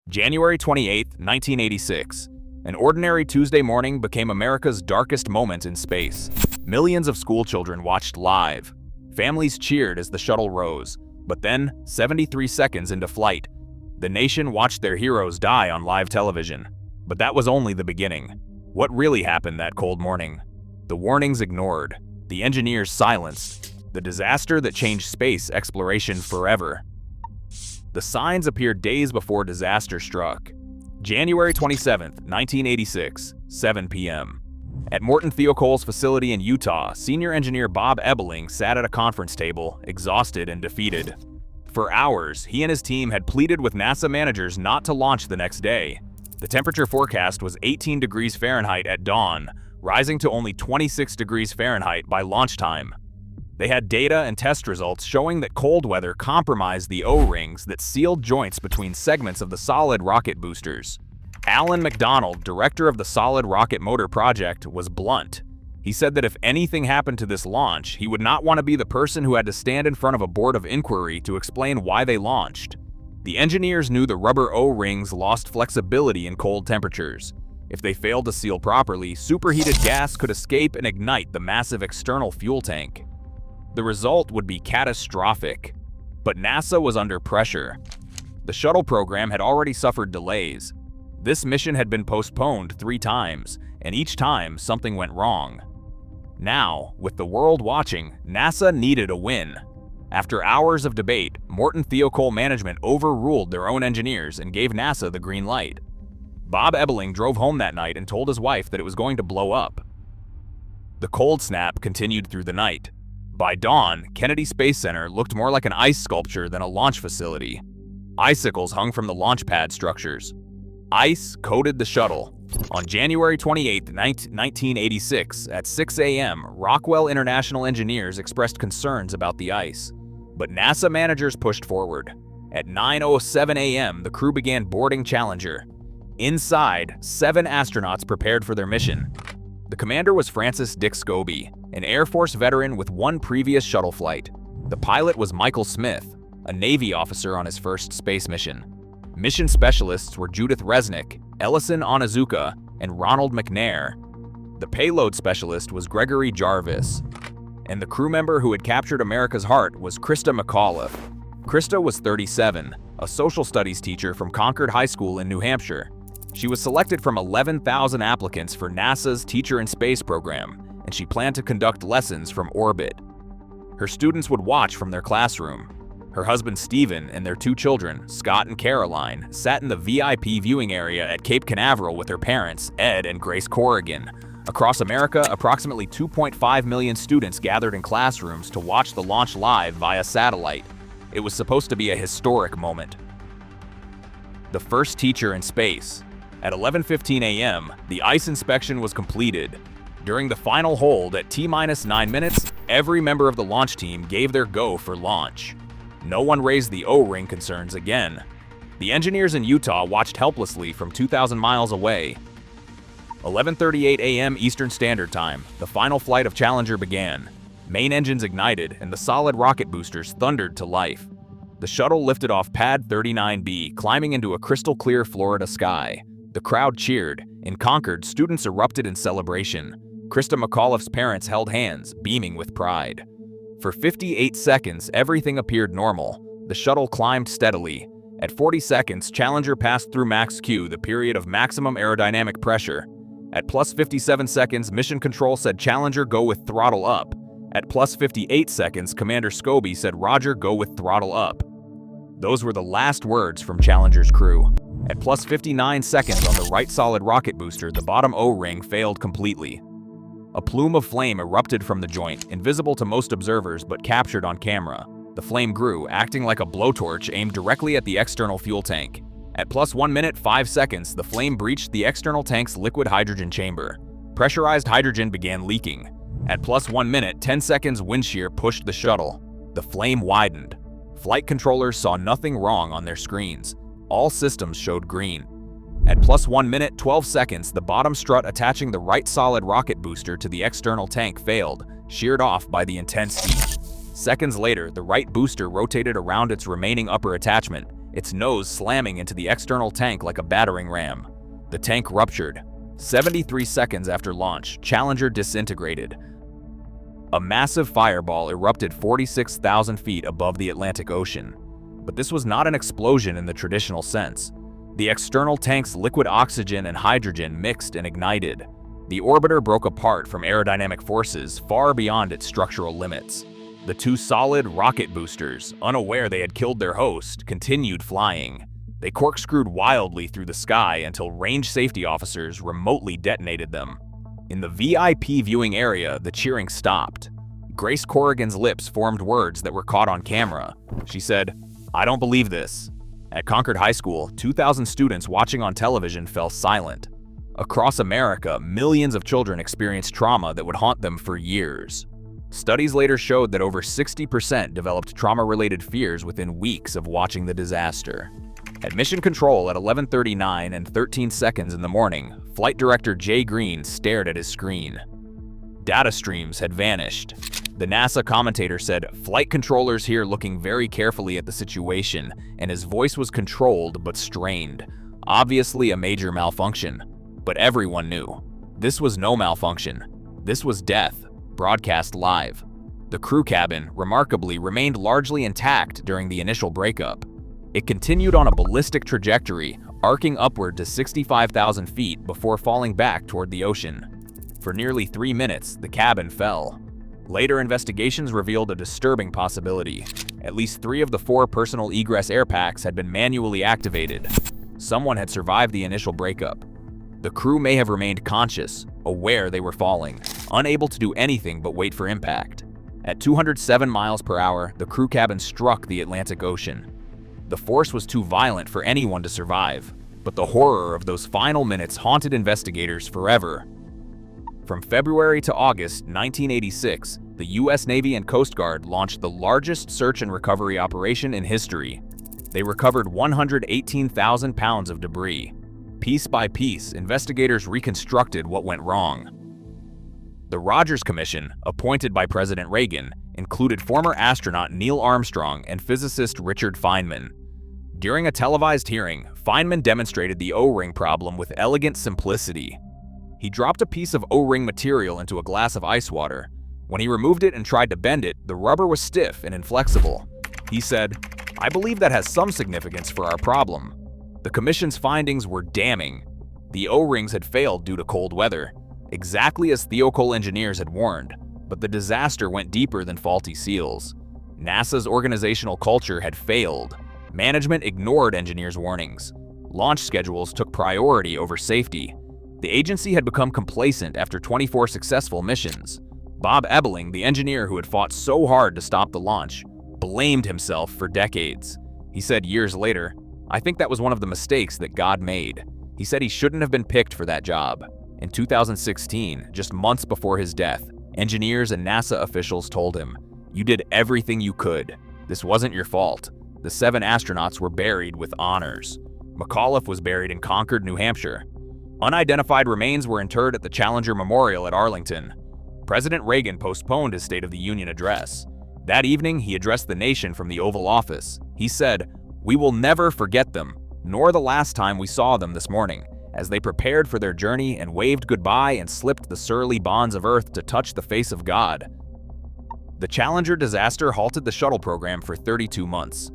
January 28, 1986. An ordinary Tuesday morning became America's darkest moment in space. Millions of schoolchildren watched live. Families cheered as the shuttle rose. But then, 73 seconds into flight, the nation watched their heroes die on live television. But that was only the beginning. What really happened that cold morning? The warnings ignored, the engineers silenced, the disaster that changed space exploration forever. The signs appeared days before disaster struck. January 27, 1986, 7 p.m. At Morton Thiokol facility in Utah, senior engineer Bob Ebeling sat at a conference table, exhausted and defeated. For hours, he and his team had pleaded with NASA managers not to launch the next day. The temperature forecast was 18 degrees Fahrenheit at dawn, rising to only 26 degrees Fahrenheit by launch time. They had data and test results showing that cold weather compromised the O-rings that sealed joints between segments of the solid rocket boosters. Alan McDonald, director of the Solid Rocket Motor Project, was blunt. He said that if anything happened to this launch, he would not want to be the person who had to stand in front of a board of inquiry to explain why they launched. The engineers knew the rubber O-rings lost flexibility in cold temperatures. If they failed to seal properly, superheated gas could escape and ignite the massive external fuel tank. The result would be catastrophic. But NASA was under pressure. The shuttle program had already suffered delays. This mission had been postponed 3 times, and each time something went wrong. Now, with the world watching, NASA needed a win. After hours of debate, Morton Thiokol management overruled their own engineers and gave NASA the green light. Bob Ebeling drove home that night and told his wife that it was going to blow up. The cold snap continued through the night. By dawn, Kennedy Space Center looked more like an ice sculpture than a launch facility. Icicles hung from the launch pad structures. Ice coated the shuttle. On January 28, 1986, at 6 a.m., Rockwell International engineers expressed concerns about the ice. But NASA managers pushed forward. At 9:07 a.m., the crew began boarding Challenger. Inside, 7 astronauts prepared for their mission. The commander was Francis Dick Scobie, an Air Force veteran with 1 previous shuttle flight. The pilot was Michael Smith, a Navy officer on his first space mission. Mission specialists were Judith Resnick, Ellison Onizuka, and Ronald McNair. The payload specialist was Gregory Jarvis. And the crew member who had captured America's heart was Christa McAuliffe. Christa was 37, a social studies teacher from Concord High School in New Hampshire. She was selected from 11,000 applicants for NASA's Teacher in Space program, and she planned to conduct lessons from orbit. Her students would watch from their classroom. Her husband Stephen and their 2 children, Scott and Caroline, sat in the VIP viewing area at Cape Canaveral with their parents, Ed and Grace Corrigan. Across America, approximately 2.5 million students gathered in classrooms to watch the launch live via satellite. It was supposed to be a historic moment. The first teacher in space. At 11:15 a.m., the ice inspection was completed. During the final hold at T-9 minutes, every member of the launch team gave their go for launch. No one raised the O-ring concerns again. The engineers in Utah watched helplessly from 2,000 miles away. 11:38 a.m. Eastern Standard Time, the final flight of Challenger began. Main engines ignited and the solid rocket boosters thundered to life. The shuttle lifted off Pad 39B, climbing into a crystal-clear Florida sky. The crowd cheered. In Concord, students erupted in celebration. Christa McAuliffe's parents held hands, beaming with pride. For 58 seconds, everything appeared normal. The shuttle climbed steadily. At 40 seconds, Challenger passed through Max Q, the period of maximum aerodynamic pressure. At plus 57 seconds, Mission Control said Challenger go with throttle up. At plus 58 seconds, Commander Scobie said Roger go with throttle up. Those were the last words from Challenger's crew. At plus 59 seconds on the right solid rocket booster, the bottom O-ring failed completely. A plume of flame erupted from the joint, invisible to most observers but captured on camera. The flame grew, acting like a blowtorch aimed directly at the external fuel tank. At plus 1 minute 5 seconds, the flame breached the external tank's liquid hydrogen chamber. Pressurized hydrogen began leaking. At plus 1 minute 10 seconds, wind shear pushed the shuttle. The flame widened. Flight controllers saw nothing wrong on their screens. All systems showed green. At plus 1 minute 12 seconds, the bottom strut attaching the right solid rocket booster to the external tank failed, sheared off by the intense heat. Seconds later, the right booster rotated around its remaining upper attachment. its nose slamming into the external tank like a battering ram. The tank ruptured. 73 seconds after launch, Challenger disintegrated. A massive fireball erupted 46,000 feet above the Atlantic Ocean. But this was not an explosion in the traditional sense. The external tank's liquid oxygen and hydrogen mixed and ignited. The orbiter broke apart from aerodynamic forces far beyond its structural limits. The two solid rocket boosters, unaware they had killed their host, continued flying. They corkscrewed wildly through the sky until range safety officers remotely detonated them. In the VIP viewing area, the cheering stopped. Grace Corrigan's lips formed words that were caught on camera. She said, "I don't believe this." At Concord High School, 2,000 students watching on television fell silent. Across America, millions of children experienced trauma that would haunt them for years. Studies later showed that over 60% developed trauma-related fears within weeks of watching the disaster. At Mission Control at 11:39 and 13 seconds in the morning, Flight Director Jay Green stared at his screen. Data streams had vanished. The NASA commentator said, "Flight controllers here looking very carefully at the situation," and his voice was controlled but strained. Obviously a major malfunction. But everyone knew. This was no malfunction. This was death, broadcast live. The crew cabin, remarkably, remained largely intact during the initial breakup. It continued on a ballistic trajectory, arcing upward to 65,000 feet before falling back toward the ocean. For nearly 3 minutes, the cabin fell. Later investigations revealed a disturbing possibility. At least 3 of the 4 personal egress air packs had been manually activated. Someone had survived the initial breakup. The crew may have remained conscious, aware they were falling, unable to do anything but wait for impact. At 207 miles per hour, the crew cabin struck the Atlantic Ocean. The force was too violent for anyone to survive, but the horror of those final minutes haunted investigators forever. From February to August 1986, the U.S. Navy and Coast Guard launched the largest search and recovery operation in history. They recovered 118,000 pounds of debris. Piece by piece, investigators reconstructed what went wrong. The Rogers Commission, appointed by President Reagan, included former astronaut Neil Armstrong and physicist Richard Feynman. During a televised hearing, Feynman demonstrated the O-ring problem with elegant simplicity. He dropped a piece of O-ring material into a glass of ice water. When he removed it and tried to bend it, the rubber was stiff and inflexible. He said, "I believe that has some significance for our problem." The commission's findings were damning. The O-rings had failed due to cold weather, exactly as Thiokol engineers had warned, but the disaster went deeper than faulty seals. NASA's organizational culture had failed. Management ignored engineers' warnings. Launch schedules took priority over safety. The agency had become complacent after 24 successful missions. Bob Ebeling, the engineer who had fought so hard to stop the launch, blamed himself for decades. He said years later, "I think that was one of the mistakes that God made." He said he shouldn't have been picked for that job. In 2016, just months before his death, engineers and NASA officials told him, "You did everything you could. This wasn't your fault." The 7 astronauts were buried with honors. McAuliffe was buried in Concord, New Hampshire. Unidentified remains were interred at the Challenger Memorial at Arlington. President Reagan postponed his State of the Union address. That evening, he addressed the nation from the Oval Office. He said, "We will never forget them, nor the last time we saw them this morning, as they prepared for their journey and waved goodbye and slipped the surly bonds of Earth to touch the face of God." The Challenger disaster halted the shuttle program for 32 months.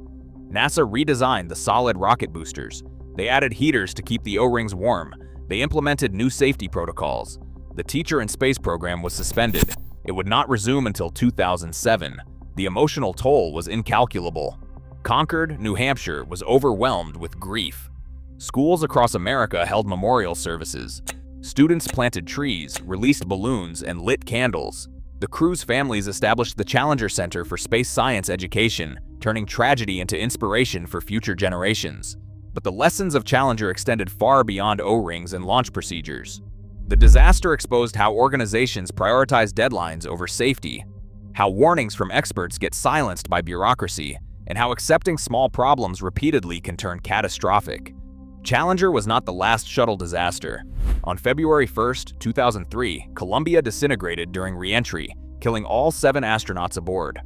NASA redesigned the solid rocket boosters. They added heaters to keep the O-rings warm. They implemented new safety protocols. The Teacher in Space program was suspended. It would not resume until 2007. The emotional toll was incalculable. Concord, New Hampshire was overwhelmed with grief. Schools across America held memorial services. Students planted trees, released balloons, and lit candles. The crew's families established the Challenger Center for Space Science Education, turning tragedy into inspiration for future generations. But the lessons of Challenger extended far beyond O-rings and launch procedures. The disaster exposed how organizations prioritize deadlines over safety, how warnings from experts get silenced by bureaucracy, and how accepting small problems repeatedly can turn catastrophic. Challenger was not the last shuttle disaster. On February 1, 2003, Columbia disintegrated during re-entry, killing all 7 astronauts aboard.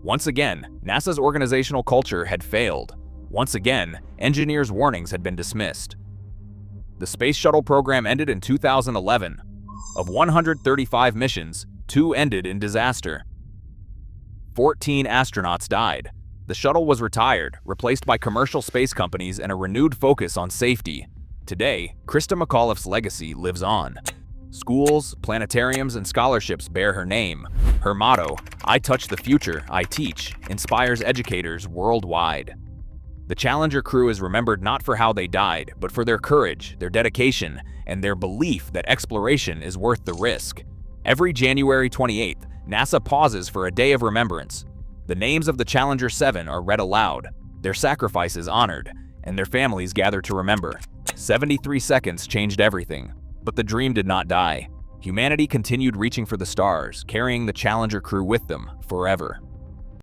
Once again, NASA's organizational culture had failed. Once again, engineers' warnings had been dismissed. The Space Shuttle program ended in 2011. Of 135 missions, 2 ended in disaster. 14 astronauts died. The shuttle was retired, replaced by commercial space companies and a renewed focus on safety. Today, Christa McAuliffe's legacy lives on. Schools, planetariums, and scholarships bear her name. Her motto, "I touch the future, I teach," inspires educators worldwide. The Challenger crew is remembered not for how they died, but for their courage, their dedication, and their belief that exploration is worth the risk. Every January 28th, NASA pauses for a day of remembrance. The names of the Challenger 7 are read aloud, their sacrifices honored, and their families gather to remember. 73 seconds changed everything, but the dream did not die. Humanity continued reaching for the stars, carrying the Challenger crew with them forever.